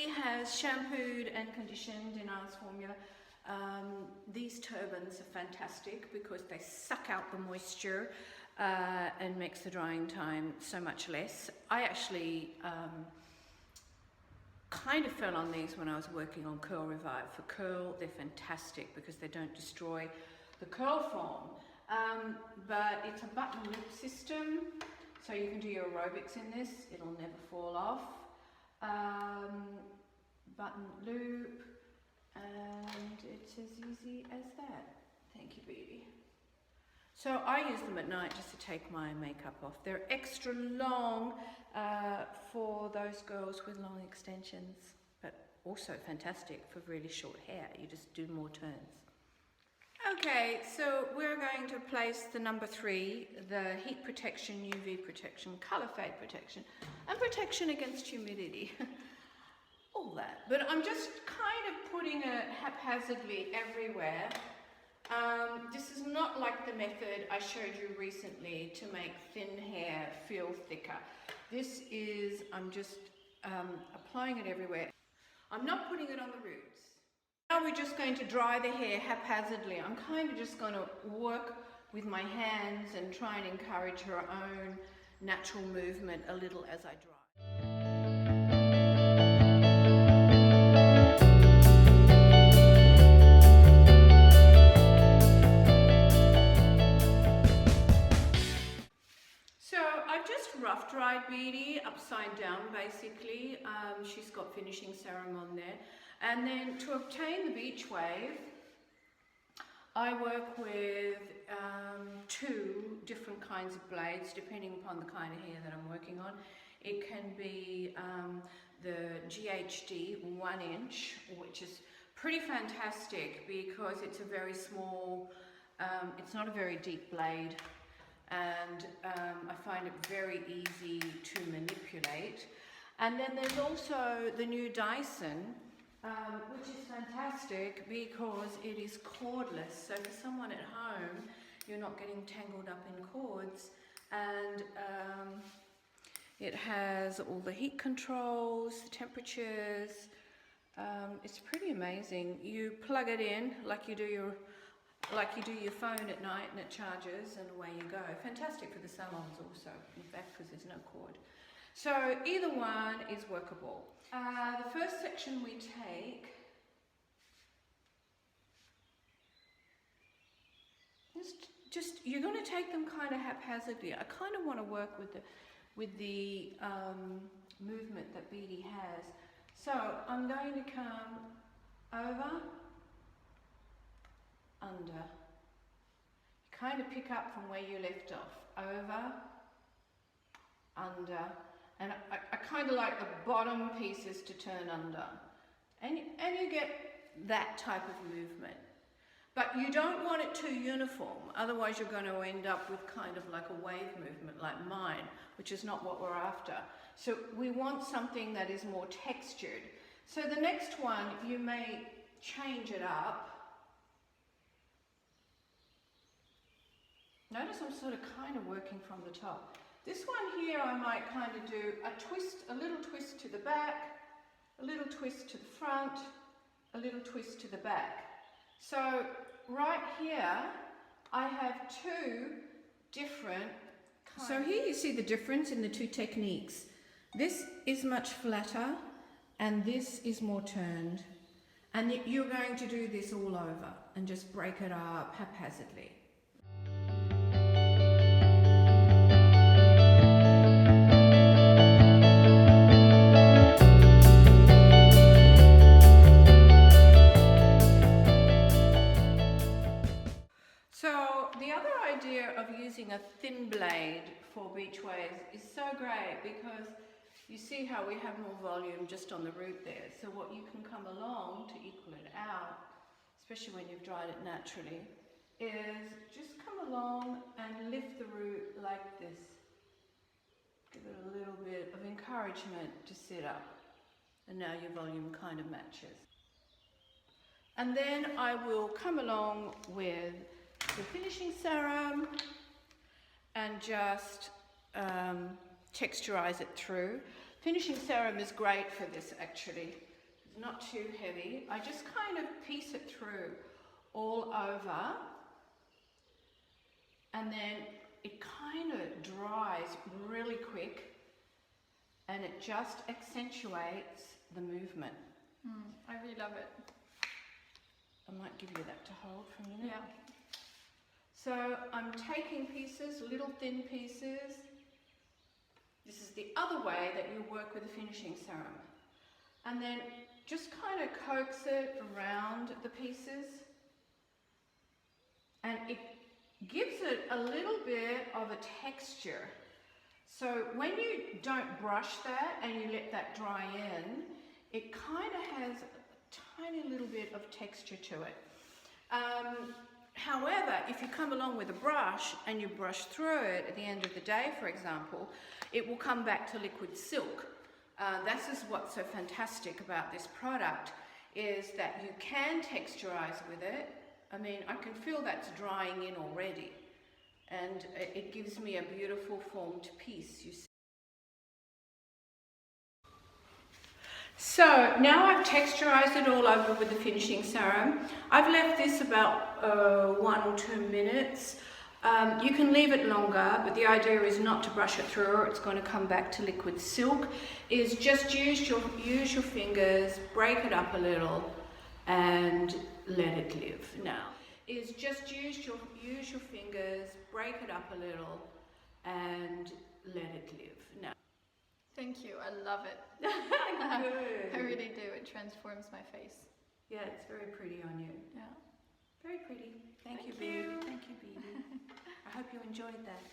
has shampooed and conditioned in Iles Formula. These turbans are fantastic because they suck out the moisture and makes the drying time so much less. I actually kind of fell on these when I was working on Curl Revive. For curl, they're fantastic because they don't destroy the curl form. But it's a button loop system, so you can do your aerobics in this, it'll never fall off. Button loop, and it's as easy as that. Thank you, Beatty. So I use them at night just to take my makeup off. They're extra long for those girls with long extensions, but also fantastic for really short hair. You just do more turns. Okay, so we're going to place the number 3, the heat protection, UV protection, colour fade protection, and protection against humidity. All that. But I'm just kind of putting it haphazardly everywhere. This is not like the method I showed you recently to make thin hair feel thicker. This is, I'm just applying it everywhere. I'm not putting it on the roots. Now we're just going to dry the hair haphazardly. I'm kind of just going to work with my hands and try and encourage her own natural movement a little as I dry. So I've just rough dried Beatty upside down basically. She's got finishing serum on there. And then to obtain the beach wave, I work with 2 different kinds of blades depending upon the kind of hair that I'm working on. It can be the GHD 1 inch, which is pretty fantastic because it's a very small, it's not a very deep blade, and I find it very easy to manipulate. And then there's also the new Dyson, which is fantastic because it is cordless. So for someone at home, you're not getting tangled up in cords, and it has all the heat controls, the temperatures. It's pretty amazing. You plug it in like you do your phone at night, and it charges, and away you go. Fantastic for the salons also, in fact, because there's no cord. So either one is workable. The first section we take is just, you're going to take them kind of haphazardly. I kind of want to work with the movement that Beatty has. So I'm going to come over, under. You kind of pick up from where you left off. Over, under. And I kind of like the bottom pieces to turn under. And you get that type of movement. But you don't want it too uniform, otherwise you're going to end up with kind of like a wave movement like mine, which is not what we're after. So we want something that is more textured. So the next one, you may change it up. Notice I'm sort of kind of working from the top. This one here I might kind of do a twist, a little twist to the back, a little twist to the front, a little twist to the back. So right here I have 2 different kinds. So here you see the difference in the 2 techniques. This is much flatter and this is more turned. And you're going to do this all over and just break it up haphazardly. A thin blade for beach waves is so great because you see how we have more volume just on the root there. So what you can come along to equal it out, especially when you've dried it naturally, is just come along and lift the root like this. Give it a little bit of encouragement to sit up, and now your volume kind of matches. And then I will come along with the finishing serum and just texturize it through. Finishing serum is great for this actually. not too heavy. I just kind of piece it through all over, and then it kind of dries really quick, and it just accentuates the movement. I really love it. I might give you that to hold for a minute. Yeah. So I'm taking pieces, little thin pieces. This is the other way that you work with a finishing serum. And then just kind of coax it around the pieces. And it gives it a little bit of a texture. So when you don't brush that and you let that dry in, it kind of has a tiny little bit of texture to it. However, if you come along with a brush and you brush through it at the end of the day, for example, it will come back to liquid silk. This is what's so fantastic about this product, is that you can texturize with it. I mean, I can feel that's drying in already, and it gives me a beautiful formed piece, you see. So now I've texturized it all over with the finishing serum. I've left this about 1 or 2 minutes. You can leave it longer, but the idea is not to brush it through or it's going to come back to liquid silk. Is just use your fingers, break it up a little and let it live. Now, is just use your fingers, break it up a little and let it live. Now. Thank you, I love it. Good. I really do, it transforms my face. Yeah, it's very pretty on you. Yeah. Very pretty. Thank you, Thank you. Bebe. Thank you, Bebe. I hope you enjoyed that.